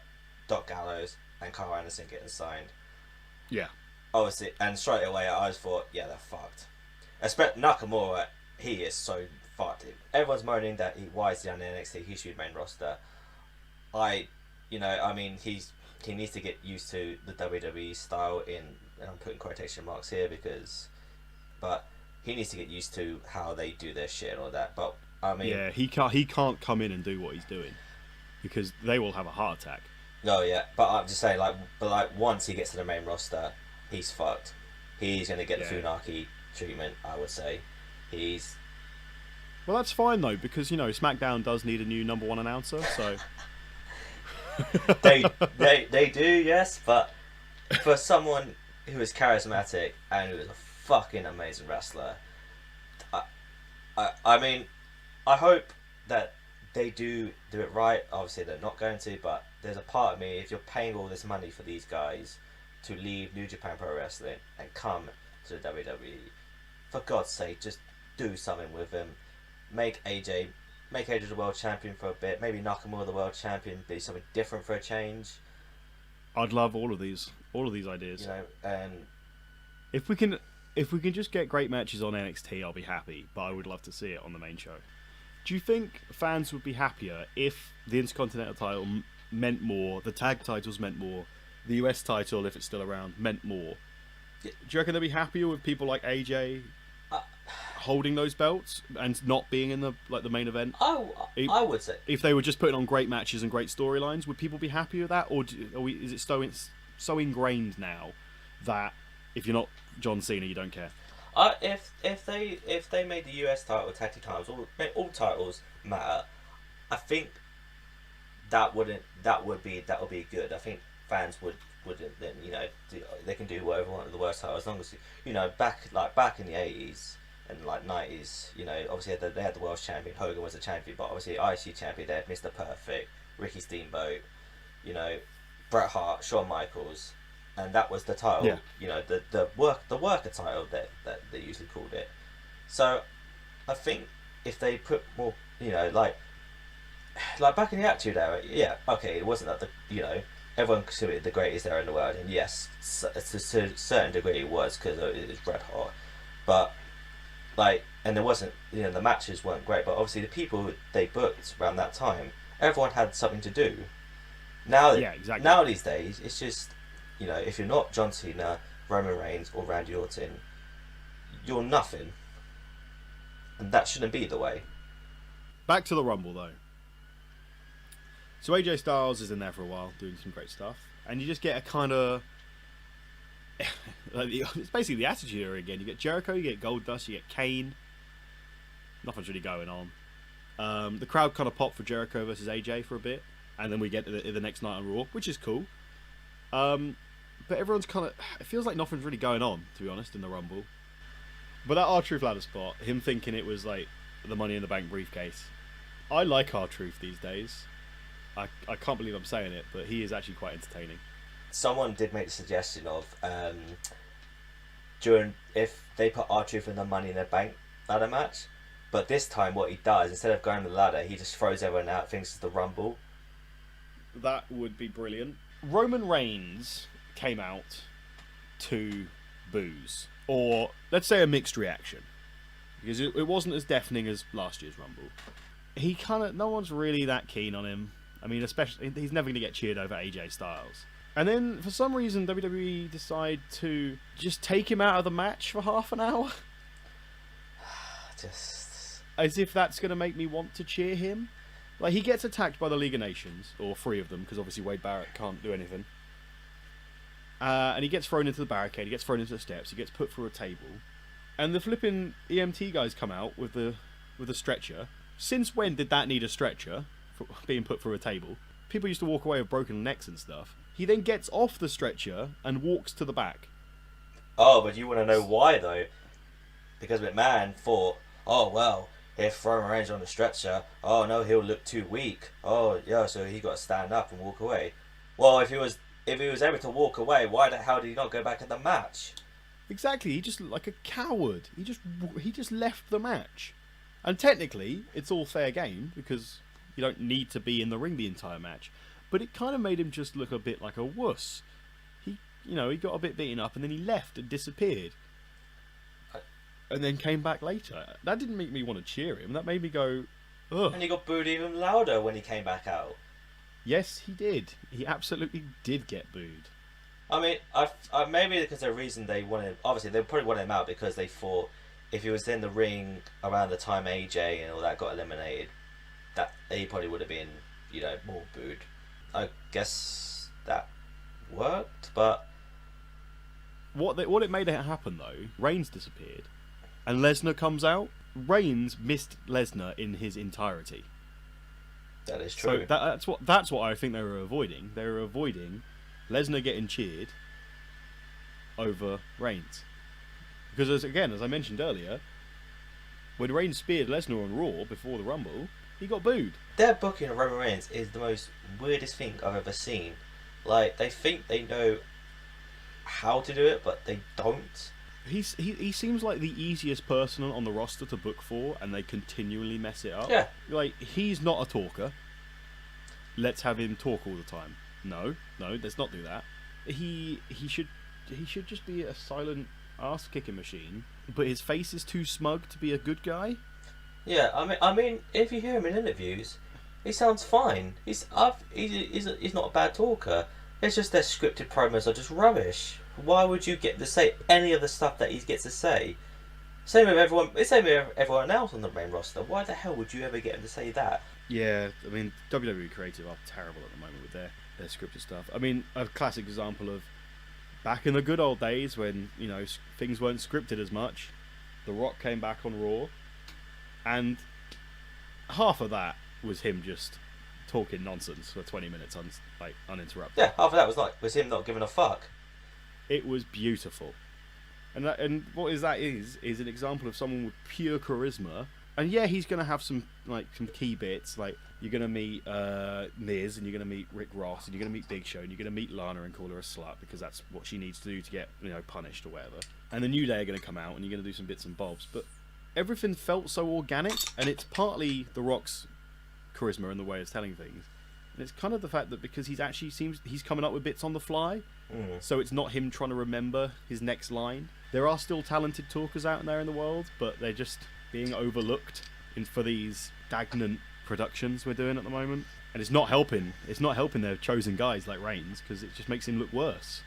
Doc Gallows, and Carl Anderson getting signed. Yeah. Obviously, and straight away I just thought, yeah, they're fucked. Especially Nakamura, he is so fucked. Everyone's moaning that why is he on NXT? He should be main roster. He needs to get used to the WWE style and I'm putting quotation marks here but he needs to get used to how they do their shit and all that. But I mean, yeah, he can't come in and do what he's doing because they will have a heart attack. No, yeah, but I'm just saying, once he gets to the main roster, he's fucked. He's gonna get the Funaki treatment, I would say. Well, that's fine though, because SmackDown does need a new number one announcer, so they do, yes, but for someone who is charismatic and who is a fucking amazing wrestler, I mean, I hope that they do it right. Obviously, they're not going to, but there's a part of me, if you're paying all this money for these guys to leave New Japan Pro Wrestling and come to the WWE, for God's sake, just do something with them. Make AJ the world champion for a bit. Maybe Nakamura the world champion. Be something different for a change. I'd love all of these ideas. And if we can just get great matches on NXT, I'll be happy. But I would love to see it on the main show. Do you think fans would be happier if the Intercontinental title meant more, the tag titles meant more, the US title, if it's still around, meant more? Do you reckon they'd be happier with people like AJ holding those belts and not being in the main event? I would say if they were just putting on great matches and great storylines, would people be happy with that, or is it so ingrained now that if you're not John Cena, you don't care? If they made the US title tag team titles, all titles matter, I think that would be good. I think fans would then they can do whatever they want with the worst title as long as back in the 80s and 90s, obviously they had the world champion, Hogan was the champion, but obviously IC champion they had Mr. Perfect, Ricky Steamboat, Bret Hart, Shawn Michaels, and that was the title. Yeah. The worker title that they usually called it. So I think if they put more, like back in the Attitude Era, yeah, okay, it wasn't that everyone considered it the greatest era in the world, and yes, to a certain degree it was because it was Bret Hart, but and there wasn't, the matches weren't great, but obviously the people they booked around that time, everyone had something to do. Now, yeah, exactly. Now these days, it's just, if you're not John Cena, Roman Reigns, or Randy Orton, you're nothing, and that shouldn't be the way. Back to the Rumble though. So AJ Styles is in there for a while, doing some great stuff, and you just get a kind of it's basically the Attitude Era again. You get Jericho, you get Goldust, you get Kane. Nothing's really going on. The crowd kind of popped for Jericho versus AJ for a bit, and then we get to the next night on Raw, which is cool. But everyone's kind of, it feels like nothing's really going on, to be honest, in the Rumble. But that R-Truth ladder spot, him thinking it was like the Money in the Bank briefcase. I like R-Truth these days. I can't believe I'm saying it, but he is actually quite entertaining. Someone did make the suggestion of if they put R-Truth in the Money in the Bank ladder match, but this time what he does, instead of going to the ladder, he just throws everyone out, thinks it's the Rumble. That would be brilliant. Roman Reigns came out to boos, or let's say a mixed reaction, because it wasn't as deafening as last year's Rumble. He no one's really that keen on him. I mean, especially, he's never going to get cheered over AJ Styles. And then, for some reason, WWE decide to just take him out of the match for half an hour. Just... As if that's going to make me want to cheer him. Like, he gets attacked by the League of Nations, or 3 of them, because obviously Wade Barrett can't do anything. And he gets thrown into the barricade, he gets thrown into the steps, he gets put through a table. And the flipping EMT guys come out with the stretcher. Since when did that need a stretcher for being put through a table? People used to walk away with broken necks and stuff. He then gets off the stretcher and walks to the back. Oh, but you want to know why, though? Because McMahon thought, oh, well, if Roman Reigns on the stretcher, oh, no, he'll look too weak. Oh, yeah, so he got to stand up and walk away. Well, if he was able to walk away, why the hell did he not go back in the match? Exactly, he just looked like a coward. He just left the match. And technically, it's all fair game, because you don't need to be in the ring the entire match. But it kind of made him just look a bit like a wuss. He got a bit beaten up, and then he left and disappeared. And then came back later. That didn't make me want to cheer him. That made me go, ugh. And he got booed even louder when he came back out. Yes, he did. He absolutely did get booed. I mean, I maybe because the reason they wanted, obviously they probably wanted him out because they thought if he was in the ring around the time AJ and all that got eliminated, that he probably would have been, more booed. I guess that worked, but what it made it happen though, Reigns disappeared, and Lesnar comes out. Reigns missed Lesnar in his entirety. That is true. So that's what I think they were avoiding. They were avoiding Lesnar getting cheered over Reigns. Because, as I mentioned earlier, when Reigns speared Lesnar on Raw before the Rumble, he got booed. Their booking of Roman Reigns is the most weirdest thing I've ever seen. Like, they think they know how to do it, but they don't. He seems like the easiest person on the roster to book for, and they continually mess it up. Yeah. Like, he's not a talker. Let's have him talk all the time. No, let's not do that. He should just be a silent ass kicking machine. But his face is too smug to be a good guy. Yeah, I mean, if you hear him in interviews, he sounds fine. He's not a bad talker. It's just their scripted promos are just rubbish. Why would you get to say any of the stuff that he gets to say? Same with everyone else on the main roster. Why the hell would you ever get him to say that? Yeah, I mean, WWE creative are terrible at the moment with their scripted stuff. I mean, a classic example of back in the good old days when, things weren't scripted as much, The Rock came back on Raw, and half of that was him just talking nonsense for 20 minutes uninterrupted. Yeah, half of that was him not giving a fuck. It was beautiful. And what is an example of someone with pure charisma. And yeah, he's going to have some key bits. Like, you're going to meet Miz, and you're going to meet Rick Ross, and you're going to meet Big Show, and you're going to meet Lana and call her a slut because that's what she needs to do to get punished or whatever. And the New Day are going to come out, and you're going to do some bits and bobs. But everything felt so organic, and it's partly The Rock's charisma and the way of telling things. And it's kind of the fact that because he's coming up with bits on the fly, so it's not him trying to remember his next line. There are still talented talkers out there in the world, but they're just being overlooked for these stagnant productions we're doing at the moment. And it's not helping. It's not helping their chosen guys like Reigns, because it just makes him look worse.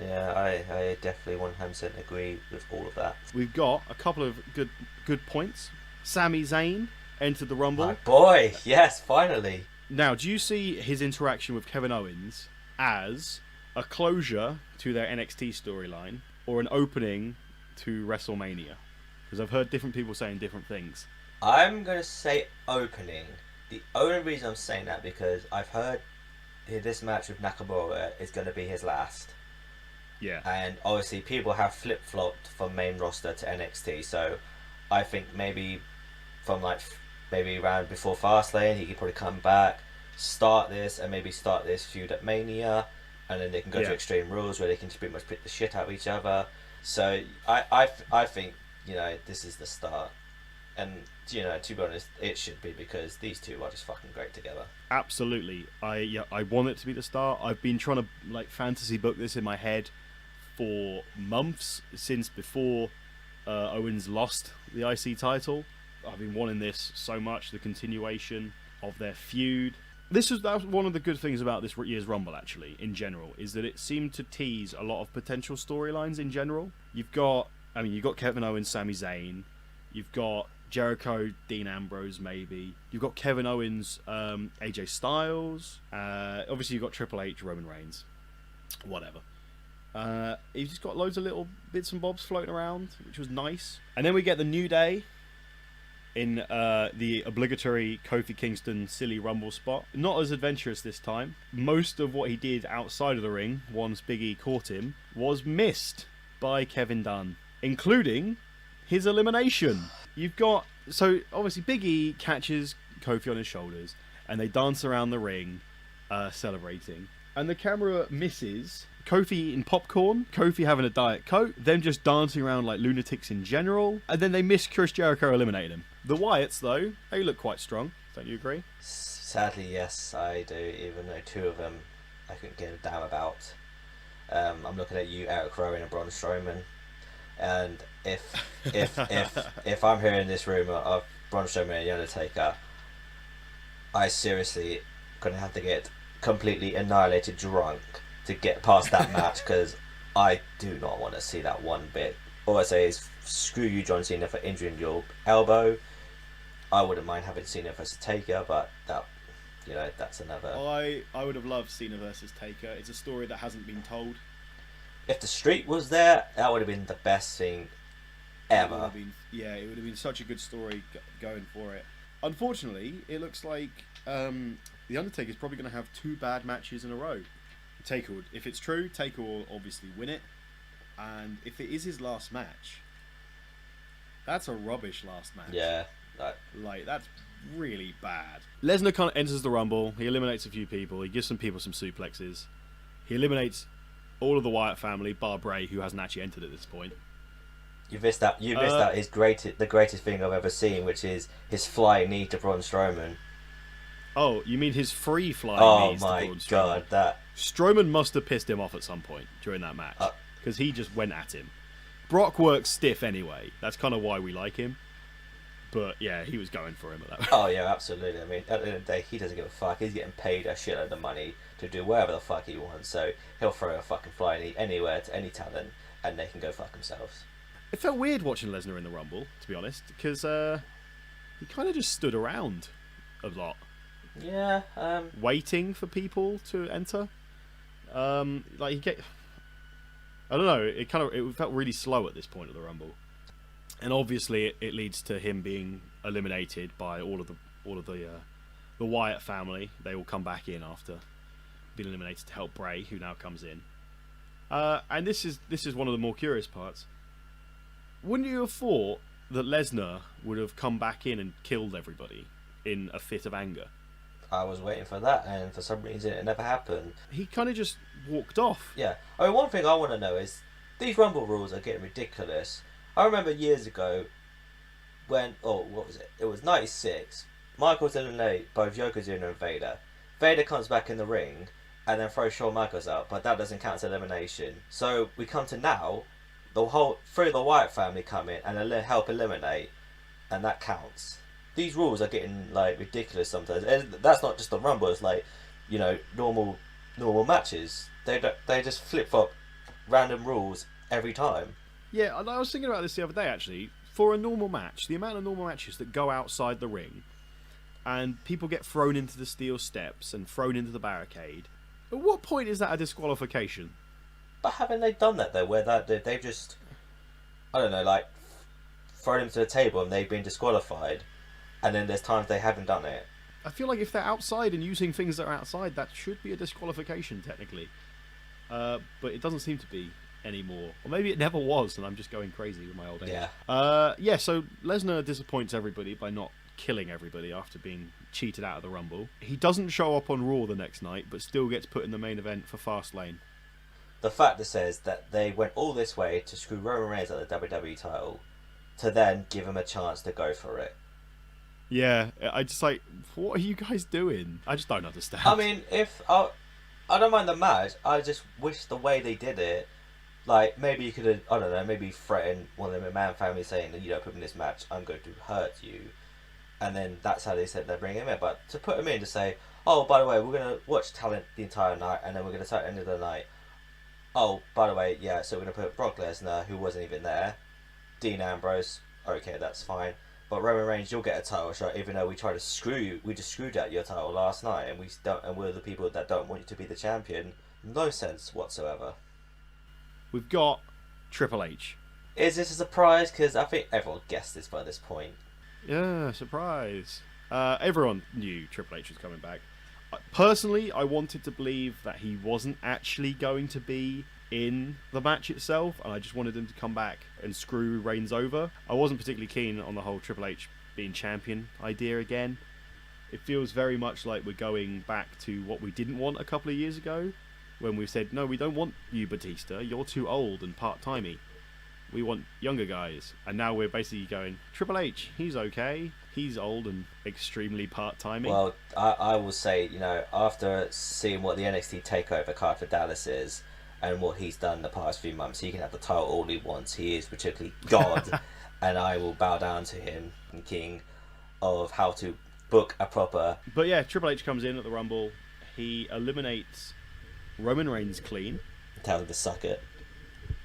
Yeah, I definitely 100% agree with all of that. We've got a couple of good points. Sami Zayn entered the Rumble. My boy, yes, finally. Now, do you see his interaction with Kevin Owens as a closure to their NXT storyline or an opening to WrestleMania? Because I've heard different people saying different things. I'm going to say opening. The only reason I'm saying that because I've heard this match with Nakamura is going to be his last. Yeah. And obviously people have flip-flopped from main roster to NXT, so I think maybe around before Fastlane he could probably come back, start this feud at Mania, and then they can go to Extreme Rules where they can just pretty much pick the shit out of each other. So I think this is the start, and to be honest, it should be because these two are just fucking great together. Absolutely, I want it to be the start. I've been trying to fantasy book this in my head for months since before Owens lost the IC title. I've been wanting this so much, the continuation of their feud. That was one of the good things about this year's Rumble, actually, in general, is that it seemed to tease a lot of potential storylines in general. You've got Kevin Owens, Sami Zayn. You've got Jericho, Dean Ambrose, maybe. You've got Kevin Owens, AJ Styles. Obviously, you've got Triple H, Roman Reigns. Whatever. You've just got loads of little bits and bobs floating around, which was nice. And then we get the New Day in the obligatory Kofi Kingston silly Rumble spot. Not as adventurous this time. Most of what he did outside of the ring, once Big E caught him, was missed by Kevin Dunn, including his elimination. You've got... So, obviously, Big E catches Kofi on his shoulders, and they dance around the ring, celebrating. And the camera misses Kofi eating popcorn, Kofi having a Diet Coke, them just dancing around like lunatics in general, and then they miss Chris Jericho eliminating him. The Wyatts, though, they look quite strong. Don't you agree? Sadly, yes, I do, even though two of them I couldn't give a damn about. I'm looking at you, Eric Rowan and Braun Strowman. And if I'm hearing this rumour of Braun Strowman and The Undertaker, I seriously gonna have to get completely annihilated drunk to get past that match, because I do not want to see that one bit. All I say is screw you, John Cena, for injuring your elbow. I wouldn't mind having Cena versus Taker, but that, that's another. I would have loved Cena versus Taker. It's a story that hasn't been told. If the streak was there, that would have been the best thing ever. It would have been such a good story going for it. Unfortunately, it looks like The Undertaker's probably going to have 2 bad matches in a row. Taker would, if it's true, Taker will obviously win it. And if it is his last match, that's a rubbish last match. Yeah. That's really bad. Lesnar kind of enters the Rumble. He eliminates a few people. He gives some people some suplexes. He eliminates all of the Wyatt family, bar Bray, who hasn't actually entered at this point. You missed out the greatest thing I've ever seen, which is his flying knee to Braun Strowman. Oh, you mean his free flying knees to Braun Strowman? Oh my god, that... Strowman must have pissed him off at some point during that match, because he just went at him. Brock works stiff anyway. That's kind of why we like him. But yeah, he was going for him at that point. Oh yeah, absolutely. I mean, at the end of the day, he doesn't give a fuck. He's getting paid a shitload of money to do whatever the fuck he wants, so he'll throw a fucking flying knee anywhere to any talent, and they can go fuck themselves. It felt weird watching Lesnar in the Rumble, to be honest, because he kind of just stood around a lot. Yeah. Waiting for people to enter. I don't know. It felt really slow at this point of the Rumble, and obviously it leads to him being eliminated by all of the Wyatt family. They all come back in after being eliminated to help Bray, who now comes in. And this is one of the more curious parts. Wouldn't you have thought that Lesnar would have come back in and killed everybody in a fit of anger? I was waiting for that, and for some reason it never happened. He kind of just walked off. Yeah. I mean, one thing I want to know is, these Rumble rules are getting ridiculous. I remember years ago when, what was it? It was 96. Michaels eliminated both Yokozuna and Vader. Vader comes back in the ring and then throws Shawn Michaels out, but that doesn't count as elimination. So we come to now, three of the Wyatt family come in and help eliminate, and that counts. These rules are getting ridiculous sometimes. And that's not just the Rumble. It's normal matches. They just flip flop random rules every time. Yeah, I was thinking about this the other day actually. For a normal match, the amount of normal matches that go outside the ring, and people get thrown into the steel steps and thrown into the barricade. At what point is that a disqualification? But haven't they done that though? Where they've just, I don't know, thrown them to the table and they've been disqualified. And then there's times they haven't done it. I feel like if they're outside and using things that are outside, that should be a disqualification technically. But it doesn't seem to be anymore. Or maybe it never was, and I'm just going crazy with my old age. Yeah. So Lesnar disappoints everybody by not killing everybody after being cheated out of the Rumble. He doesn't show up on Raw the next night, but still gets put in the main event for Fastlane. The fact that says that they went all this way to screw Roman Reigns at the WWE title, to then give him a chance to go for it. Yeah, I just what are you guys doing? I just don't understand. I mean, I don't mind the match, I just wish the way they did it, maybe you could have, I don't know, maybe threaten one of the McMahon family saying that you don't put him in this match, I'm going to hurt you. And then that's how they said they bring him in. But to put him in to say, oh, by the way, we're going to watch talent the entire night, and then we're going to start at the end of the night. Oh, by the way, yeah, so we're going to put Brock Lesnar, who wasn't even there, Dean Ambrose, okay, that's fine. but Roman Reigns, you'll get a title shot, even though we tried to screw you. We just screwed out your title last night, and we're the people that don't want you to be the champion. No sense whatsoever. We've got Triple H. Is this a surprise? Because I think everyone guessed this by this point. Yeah, surprise. Everyone knew Triple H was coming back. Personally, I wanted to believe that he wasn't actually going to be in the match itself, and I just wanted him to come back and screw Reigns over. I wasn't particularly keen on the whole Triple H being champion idea again. It feels very much like we're going back to what we didn't want a couple of years ago, when we said, no, we don't want you, Batista. You're too old and part-timey. We want younger guys. And now we're basically going, Triple H, he's okay. He's old and extremely part-timey. Well, I will say, after seeing what the NXT TakeOver card for Dallas is, and what he's done the past few months, he can have the title all he wants. He is particularly God, and I will bow down to him, king of how to book a proper... But yeah, Triple H comes in at the Rumble. He eliminates Roman Reigns clean. Tell him to suck it.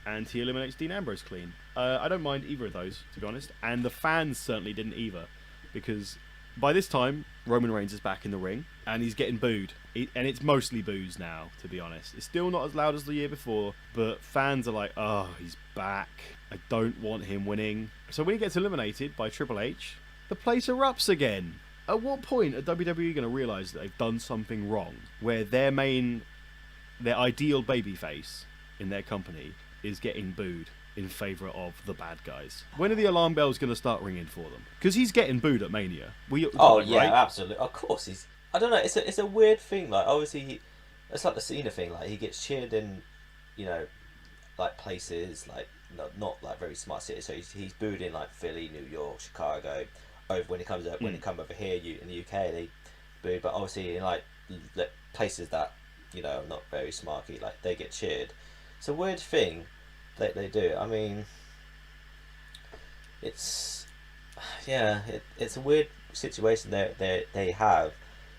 And he eliminates Dean Ambrose clean. I don't mind either of those, to be honest. And the fans certainly didn't either. Because by this time, Roman Reigns is back in the ring. And he's getting booed. And it's mostly boos now, to be honest. It's still not as loud as the year before. But fans are like, oh, he's back. I don't want him winning. So when he gets eliminated by Triple H, the place erupts again. At what point are WWE going to realise that they've done something wrong? Where their ideal babyface in their company is getting booed in favour of the bad guys. When are the alarm bells going to start ringing for them? Because he's getting booed at Mania. Yeah, right? Absolutely. Of course he's... I don't know, it's a weird thing. Like, obviously, it's like the Cena thing. Like, he gets cheered in, like, places, like, not like, very smart cities. So he's booed in, like, Philly, New York, Chicago. When he comes over here in the UK, they boo. But obviously, in, like places that, are not very smarky, like, they get cheered. It's a weird thing that they do. I mean, it's a weird situation they have.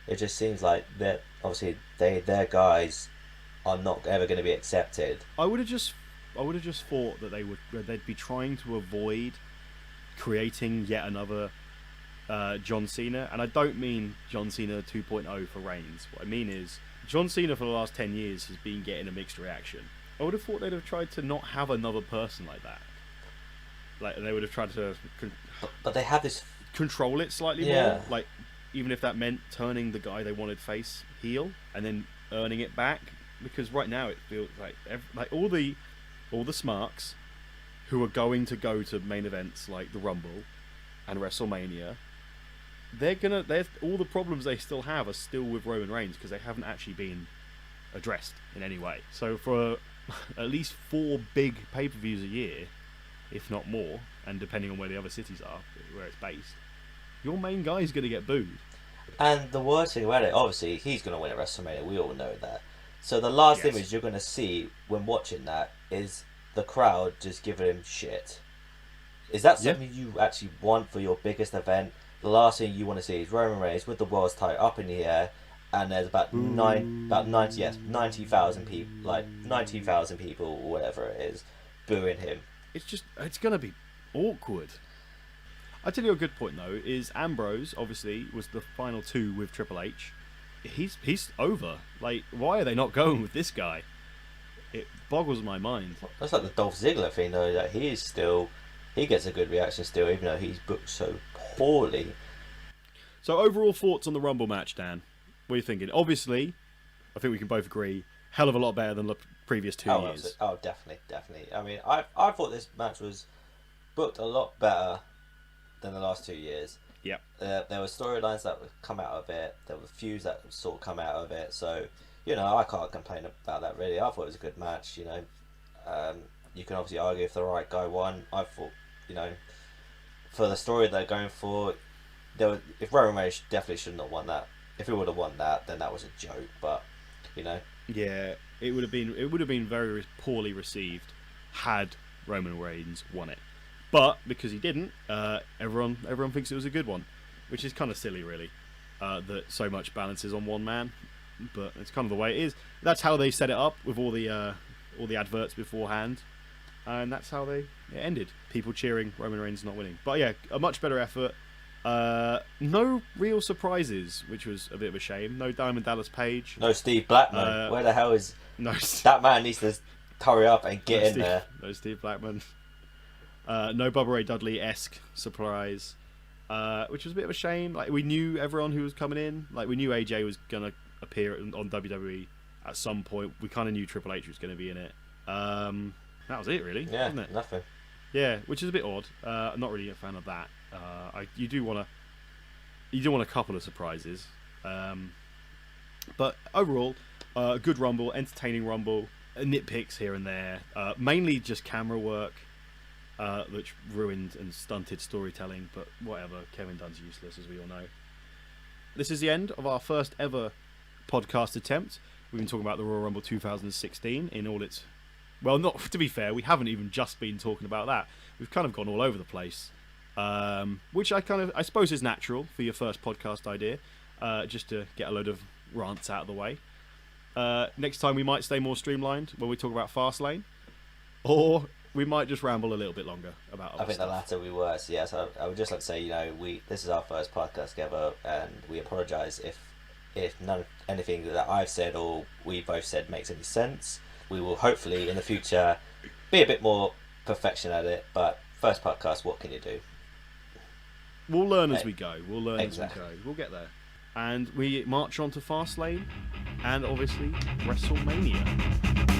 It just seems like that obviously their guys are not ever going to be accepted. I would have just thought that they'd be trying to avoid creating yet another John Cena, and I don't mean John Cena 2.0 for Reigns. What I mean is John Cena for the last 10 years has been getting a mixed reaction. I would have thought they'd have tried to not have another person like that. Like, they would have tried to... But they have this... Control it slightly more. Like, even if that meant turning the guy they wanted face heel and then earning it back. Because right now it feels like all the smarks who are going to go to main events like the Rumble and WrestleMania, they're all the problems they still have are still with Roman Reigns because they haven't actually been addressed in any way. So for at least 4 big pay-per-views a year, if not more, and depending on where the other cities are, where it's based, your main guy is going to get booed. And the worst thing about it, obviously, he's going to win at WrestleMania. We all know that. So the last image you're going to see when watching that is the crowd just giving him shit. Is that something you actually want for your biggest event? The last thing you want to see is Roman Reigns with the world's title up in the air, and there's about 90,000 people, like 90,000 people or whatever it is, booing him. It's going to be awkward. I tell you a good point though is Ambrose obviously was the final 2 with Triple H. He's over. Like, why are they not going with this guy? It boggles my mind. That's like the Dolph Ziggler thing though, that he gets a good reaction still, even though he's booked so poorly. So overall thoughts on the Rumble match, Dan? What are you thinking? Obviously, I think we can both agree, hell of a lot better than the previous 2 years. Oh, definitely. I mean, I thought this match was booked a lot better than the last 2 years. Yep. There were storylines that would come out of it. There were feuds that sort of come out of it. So, I can't complain about that really. I thought it was a good match. You can obviously argue if the right guy won. I thought, for the story they're going for, if Roman Reigns definitely should not have won that. If he would have won that, then that was a joke. But, yeah, it would have been very poorly received had Roman Reigns won it. But because he didn't, everyone thinks it was a good one, which is kind of silly, really, that so much balances on one man. But it's kind of the way it is. That's how they set it up with all the adverts beforehand. and that's how it ended. People cheering Roman Reigns not winning. But yeah, a much better effort. No real surprises, which was a bit of a shame. No Diamond Dallas Page. No Steve Blackman. Where the hell is... No, that man needs to hurry up and get in there. No Steve Blackman. No Bubba Ray Dudley-esque surprise, which was a bit of a shame. Like, we knew everyone who was coming in. Like, we knew AJ was gonna appear on WWE at some point. We kind of knew Triple H was going to be in it. That was it, really. Yeah, wasn't it? Nothing. Yeah, which is a bit odd. Not really a fan of that. You do want a couple of surprises, but overall, a good Rumble, entertaining Rumble. Nitpicks here and there, mainly just camera work, which ruined and stunted storytelling. But whatever, Kevin Dunn's useless, as we all know. This is the end of our first ever podcast attempt. We've been talking about the Royal Rumble 2016 in all its... Well, not to be fair, we haven't even just been talking about that. We've kind of gone all over the place, which I suppose is natural for your first podcast idea, just to get a load of rants out of the way. Next time we might stay more streamlined when we talk about Fastlane, or we might just ramble a little bit longer about other I think stuff. the latter would be worse. Yes, I would just like to say, this is our first podcast together, and we apologise if anything that I've said or we both said makes any sense. We will hopefully in the future be a bit more perfection at it, but first podcast, what can you do? We'll learn as we go. Exactly. We'll get there. And we march on to Fastlane and obviously WrestleMania.